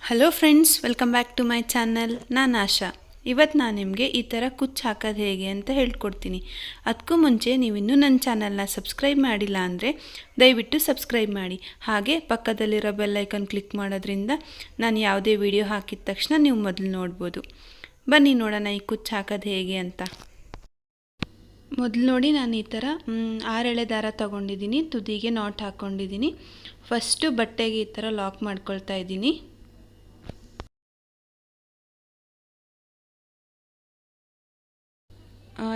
Hello friends, welcome back to my channel. ನಾನು ಆಶಾ. ಇವತ್ತು ನಾನು ನಿಮಗೆ ಈ ಥರ ಕುಚ್ಚು ಹಾಕೋದು ಹೇಗೆ ಅಂತ ಹೇಳ್ಕೊಡ್ತೀನಿ. ಅದಕ್ಕೂ ಮುಂಚೆ ನೀವಿನ್ನೂ ನನ್ನ ಚಾನಲ್ನ ಸಬ್ಸ್ಕ್ರೈಬ್ ಮಾಡಿಲ್ಲ ಅಂದರೆ ದಯವಿಟ್ಟು ಸಬ್ಸ್ಕ್ರೈಬ್ ಮಾಡಿ. ಹಾಗೆ ಪಕ್ಕದಲ್ಲಿರೋ ಬೆಲ್ ಐಕಾನ್ ಕ್ಲಿಕ್ ಮಾಡೋದ್ರಿಂದ ನಾನು ಯಾವುದೇ ವಿಡಿಯೋ ಹಾಕಿದ ತಕ್ಷಣ ನೀವು ಮೊದಲು ನೋಡ್ಬೋದು. ಬನ್ನಿ ನೋಡೋಣ ಈ ಕುಚ್ಚು ಹಾಕೋದು ಹೇಗೆ ಅಂತ. ಮೊದಲು ನೋಡಿ, ನಾನು ಈ ಥರ 6 ಎಳೆ ದಾರ ತೊಗೊಂಡಿದ್ದೀನಿ. ತುದಿಗೆ ನಾಟ್ ಹಾಕ್ಕೊಂಡಿದ್ದೀನಿ. ಫಸ್ಟು ಬಟ್ಟೆಗೆ ಈ ಥರ ಲಾಕ್ ಮಾಡ್ಕೊಳ್ತಾ ಇದ್ದೀನಿ.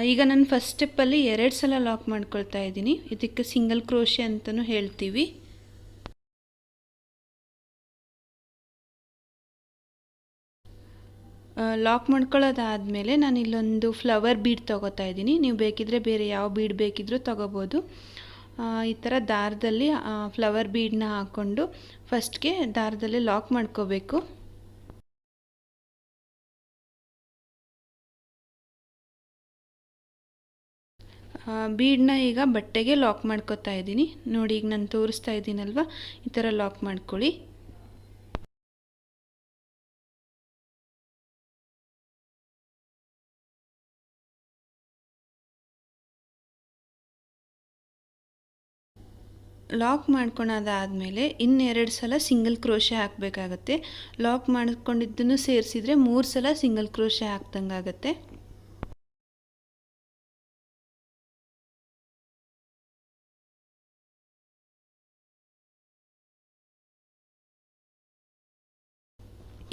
ಈಗ ನಾನು ಫಸ್ಟ್ ಸ್ಟೆಪ್ಪಲ್ಲಿ 2 ಸಲ ಲಾಕ್ ಮಾಡ್ಕೊಳ್ತಾ ಇದ್ದೀನಿ. ಇದಕ್ಕೆ ಸಿಂಗಲ್ ಕ್ರೋಶೆ ಅಂತಲೂ ಹೇಳ್ತೀವಿ. ಲಾಕ್ ಮಾಡ್ಕೊಳ್ಳೋದಾದಮೇಲೆ ನಾನು ಇಲ್ಲೊಂದು ಫ್ಲವರ್ ಬೀಡ್ ತೊಗೋತಾ ಇದ್ದೀನಿ. ನೀವು ಬೇಕಿದ್ದರೆ ಬೇರೆ ಯಾವ ಬೀಡ್ ಬೇಕಿದ್ರೂ ತೊಗೋಬೋದು. ಈ ಥರ ದಾರದಲ್ಲಿ ಫ್ಲವರ್ ಬೀಡನ್ನ ಹಾಕ್ಕೊಂಡು ಫಸ್ಟ್ಗೆ ದಾರದಲ್ಲಿ ಲಾಕ್ ಮಾಡ್ಕೋಬೇಕು. ಬೀಡನ್ನ ಈಗ ಬಟ್ಟೆಗೆ ಲಾಕ್ ಮಾಡ್ಕೋತಾ ಇದ್ದೀನಿ. ನೋಡಿ, ಈಗ ನಾನು ತೋರಿಸ್ತಾ ಇದ್ದೀನಲ್ವ, ಈ ಥರ ಲಾಕ್ ಮಾಡ್ಕೊಳ್ಳಿ. ಲಾಕ್ ಮಾಡ್ಕೊಳೋದಾದಮೇಲೆ 2 ಸಲ ಸಿಂಗಲ್ ಕ್ರೋಶೆ ಹಾಕಬೇಕಾಗತ್ತೆ. ಲಾಕ್ ಮಾಡ್ಕೊಂಡಿದ್ದನ್ನು ಸೇರಿಸಿದ್ರೆ 3 ಸಲ ಸಿಂಗಲ್ ಕ್ರೋಶೆ ಹಾಕ್ದಂಗಾಗತ್ತೆ.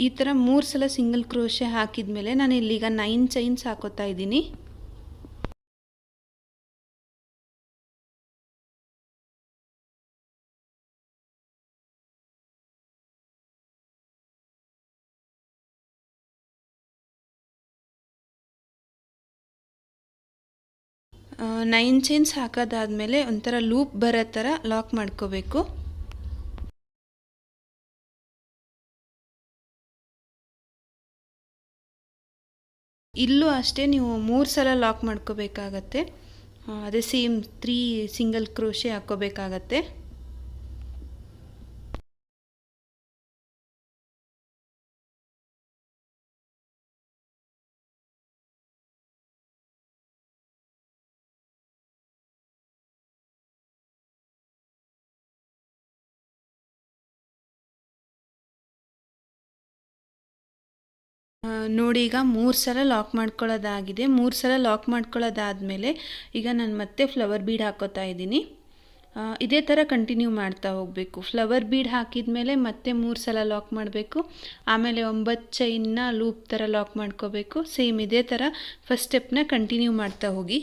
ಈ ಥರ 3 ಸಲ ಸಿಂಗಲ್ ಕ್ರೋಶೆ ಹಾಕಿದ್ಮೇಲೆ ನಾನು ಇಲ್ಲೀಗ 9 ಚೈನ್ಸ್ ಹಾಕೋತಾ ಇದ್ದೀನಿ. ನೈನ್ ಚೈನ್ಸ್ ಹಾಕೋದಾದಮೇಲೆ ಒಂಥರ ಲೂಪ್ ಬರೋ ಥರ ಲಾಕ್ ಮಾಡ್ಕೋಬೇಕು. ಇಲ್ಲೂ ಅಷ್ಟೇ ನೀವು 3 ಸಲ ಲಾಕ್ ಮಾಡ್ಕೋಬೇಕಾಗತ್ತೆ. ಅದೇ ಸೇಮ್ 3 ಸಿಂಗಲ್ ಕ್ರೋಶೆ ಹಾಕ್ಕೋಬೇಕಾಗತ್ತೆ. ನೋಡಿ, ಈಗ 3 ಸಲ ಲಾಕ್ ಮಾಡ್ಕೊಳ್ಳೋದಾಗಿದೆ. 3 ಸಲ ಲಾಕ್ ಮಾಡ್ಕೊಳ್ಳೋದಾದಮೇಲೆ ಈಗ ನಾನು ಮತ್ತೆ ಫ್ಲವರ್ ಬೀಡ್ ಹಾಕೋತಾ ಇದ್ದೀನಿ. ಇದೇ ಥರ ಕಂಟಿನ್ಯೂ ಮಾಡ್ತಾ ಹೋಗಬೇಕು. ಫ್ಲವರ್ ಬೀಡ್ ಹಾಕಿದ ಮೇಲೆ ಮತ್ತೆ 3 ಸಲ ಲಾಕ್ ಮಾಡಬೇಕು. ಆಮೇಲೆ 9 ಚೈನ್ನ ಲೂಪ್ ಥರ ಲಾಕ್ ಮಾಡ್ಕೋಬೇಕು. ಸೇಮ್ ಇದೇ ಥರ ಫಸ್ಟ್ ಸ್ಟೆಪ್ನ ಕಂಟಿನ್ಯೂ ಮಾಡ್ತಾ ಹೋಗಿ.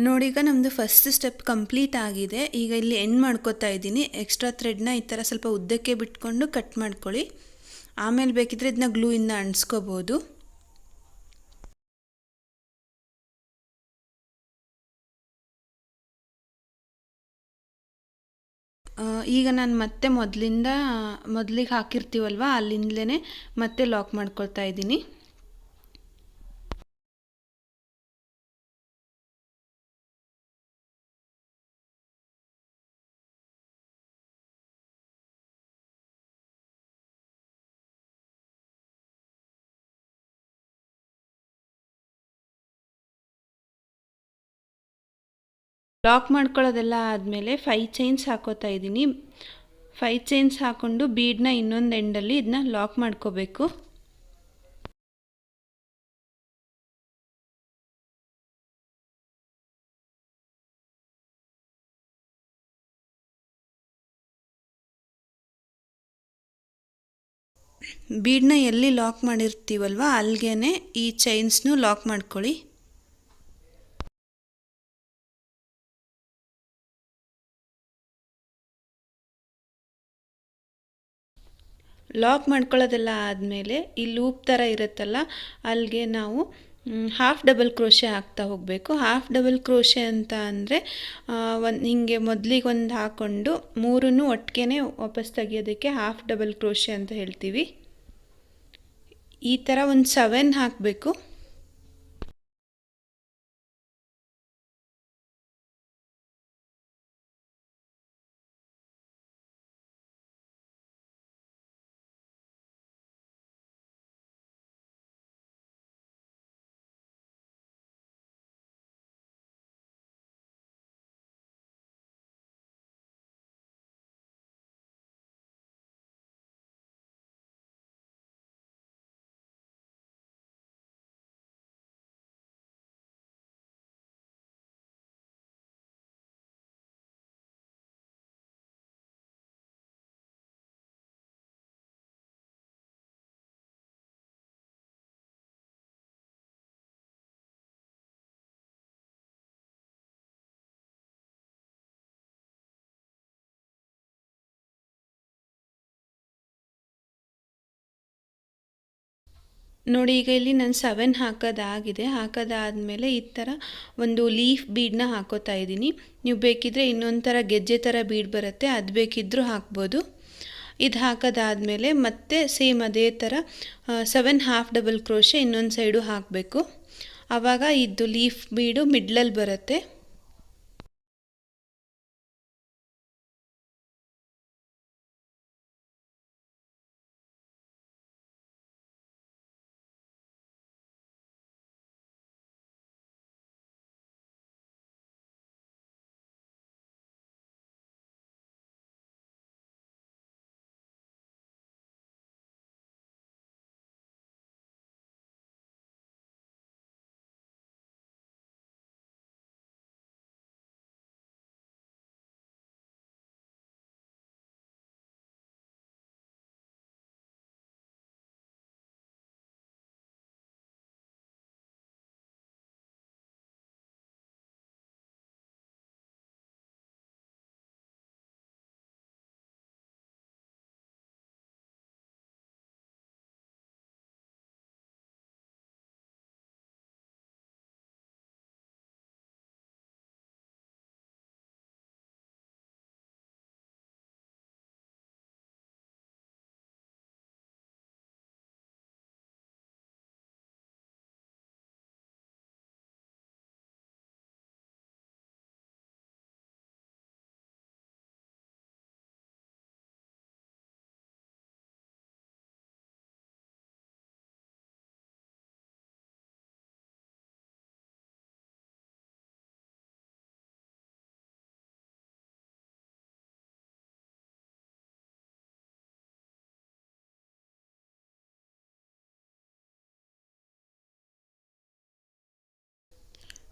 ನೋಡಿ, ಈಗ ನಮ್ಮದು ಫಸ್ಟ್ ಸ್ಟೆಪ್ ಕಂಪ್ಲೀಟ್ ಆಗಿದೆ. ಈಗ ಇಲ್ಲಿ ಎಂಡ್ ಮಾಡ್ಕೋತಾ ಇದ್ದೀನಿ. ಎಕ್ಸ್ಟ್ರಾ ಥ್ರೆಡ್ನ ಈ ಥರ ಸ್ವಲ್ಪ ಉದ್ದಕ್ಕೆ ಬಿಟ್ಕೊಂಡು ಕಟ್ ಮಾಡ್ಕೊಳ್ಳಿ. ಆಮೇಲೆ ಬೇಕಿದ್ರೆ ಇದನ್ನ ಗ್ಲೂಯಿಂದ ಅಂಟಿಸ್ಕೋಬೋದು. ಈಗ ನಾನು ಮತ್ತೆ ಮೊದಲಿಗೆ ಹಾಕಿರ್ತೀವಲ್ವ ಅಲ್ಲಿಂದಲೇ ಮತ್ತೆ ಲಾಕ್ ಮಾಡ್ಕೊಳ್ತಾ ಇದ್ದೀನಿ. ಲಾಕ್ ಮಾಡ್ಕೊಳ್ಳೋದೆಲ್ಲ ಆದಮೇಲೆ 5 ಚೈನ್ಸ್ ಹಾಕೋತಾ ಇದ್ದೀನಿ. 5 ಚೈನ್ಸ್ ಹಾಕ್ಕೊಂಡು ಬೀಡನ್ನ ಇನ್ನೊಂದು ಎಂಡಲ್ಲಿ ಇದನ್ನ ಲಾಕ್ ಮಾಡ್ಕೋಬೇಕು. ಬೀಡನ್ನ ಎಲ್ಲಿ ಲಾಕ್ ಮಾಡಿರ್ತೀವಲ್ವ ಅಲ್ಲಿಗೆ ಈ ಚೈನ್ಸ್ನು ಲಾಕ್ ಮಾಡ್ಕೊಳ್ಳಿ. ಲಾಕ್ ಮಾಡ್ಕೊಳ್ಳೋದೆಲ್ಲ ಆದಮೇಲೆ ಈ ಲೂಪ್ ಥರ ಇರುತ್ತಲ್ಲ ಅಲ್ಲಿಗೆ ನಾವು ಹಾಫ್ ಡಬಲ್ ಕ್ರೋಶೆ ಹಾಕ್ತಾ ಹೋಗಬೇಕು. ಹಾಫ್ ಡಬಲ್ ಕ್ರೋಶೆ ಅಂತ ಅಂದರೆ ಹಿಂಗೆ ಮೊದಲಿಗೆ ಒಂದು ಹಾಕ್ಕೊಂಡು ಮೂರನ್ನು ಒಟ್ಟಿಗೆ ವಾಪಸ್ ತೆಗಿಯೋದಕ್ಕೆ ಹಾಫ್ ಡಬಲ್ ಕ್ರೋಶೆ ಅಂತ ಹೇಳ್ತೀವಿ. ಈ ಥರ ಒಂದು 7 ಹಾಕಬೇಕು. ನೋಡಿ, ಈಗ ಇಲ್ಲಿ ನಾನು 7 ಹಾಕೋದಾದಮೇಲೆ ಈ ಥರ ಒಂದು ಲೀಫ್ ಬೀಡನ್ನ ಹಾಕೋತಾ ಇದ್ದೀನಿ. ನೀವು ಬೇಕಿದ್ದರೆ ಇನ್ನೊಂದು ಥರ ಗೆಜ್ಜೆ ಥರ ಬೀಡ್ ಬರುತ್ತೆ, ಅದು ಬೇಕಿದ್ದರೂ ಹಾಕ್ಬೋದು. ಇದು ಹಾಕೋದಾದಮೇಲೆ ಮತ್ತೆ ಸೇಮ್ ಅದೇ ಥರ 7 ಹಾಫ್ ಡಬಲ್ ಕ್ರೋಶೆ ಇನ್ನೊಂದು ಸೈಡು ಹಾಕಬೇಕು. ಆವಾಗ ಇದು ಲೀಫ್ ಬೀಡು ಮಿಡ್ಲಲ್ಲಿ ಬರುತ್ತೆ.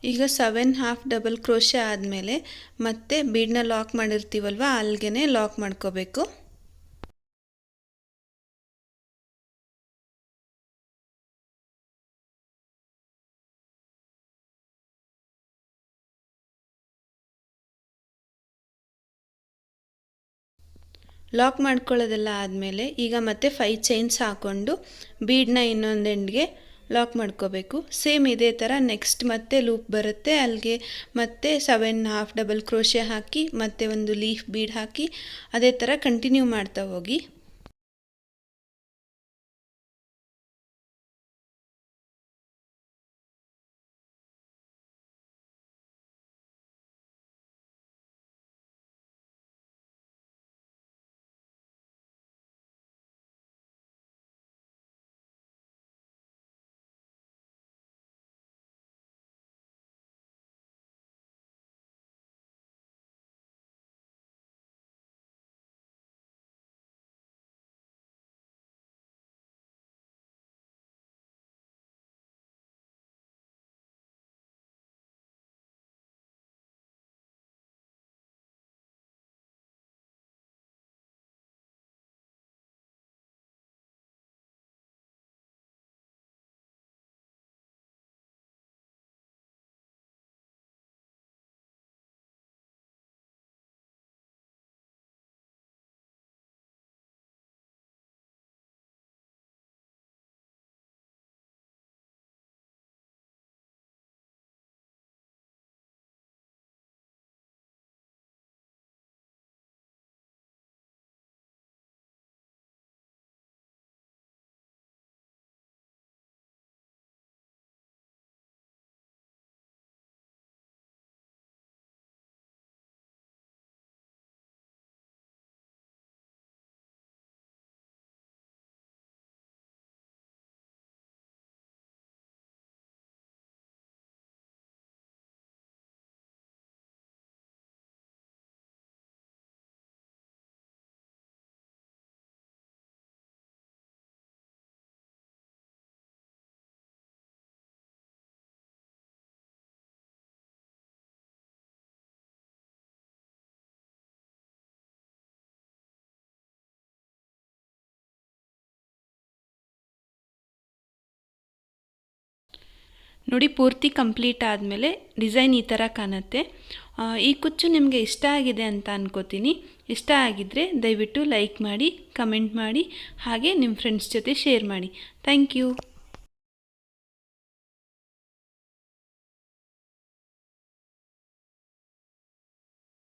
ಈಗ 7 ಹಾಫ್ ಡಬಲ್ ಕ್ರೋಶೆ ಆದಮೇಲೆ ಮತ್ತೆ ಬೀಡನ್ನ ಲಾಕ್ ಮಾಡಿರ್ತೀವಲ್ವ ಅಲ್ಲಿಗೆ ಲಾಕ್ ಮಾಡ್ಕೋಬೇಕು. ಲಾಕ್ ಮಾಡ್ಕೊಳ್ಳೋದೆಲ್ಲ ಆದಮೇಲೆ ಈಗ ಮತ್ತೆ 5 ಚೈನ್ಸ್ ಹಾಕ್ಕೊಂಡು ಬೀಡನ್ನ ಇನ್ನೊಂದು ಎಂಡ್ಗೆ ಲಾಕ್ ಮಾಡ್ಕೋಬೇಕು. ಸೇಮ್ ಇದೇ ಥರ ನೆಕ್ಸ್ಟ್ ಮತ್ತೆ ಲೂಪ್ ಬರುತ್ತೆ, ಅಲ್ಲಿಗೆ ಮತ್ತೆ 7 ಹಾಫ್ ಡಬಲ್ ಕ್ರೋಶೆ ಹಾಕಿ ಮತ್ತೆ ಒಂದು ಲೀಫ್ ಬೀಡ್ ಹಾಕಿ ಅದೇ ಥರ ಕಂಟಿನ್ಯೂ ಮಾಡ್ತಾ ಹೋಗಿ. ನೋಡಿ ಪೂರ್ತಿ ಕಂಪ್ಲೀಟ್ ಆದಮೇಲೆ ಡಿಸೈನ್ ಈ ಥರ ಕಾಣುತ್ತೆ. ಈ ಕುಚ್ಚು ನಿಮಗೆ ಇಷ್ಟ ಆಗಿದೆ ಅಂತ ಅನ್ಕೋತೀನಿ. ಇಷ್ಟ ಆಗಿದ್ದರೆ ದಯವಿಟ್ಟು ಲೈಕ್ ಮಾಡಿ, ಕಮೆಂಟ್ ಮಾಡಿ, ಹಾಗೆ ನಿಮ್ಮ ಫ್ರೆಂಡ್ಸ್ ಜೊತೆ ಶೇರ್ ಮಾಡಿ. Thank you.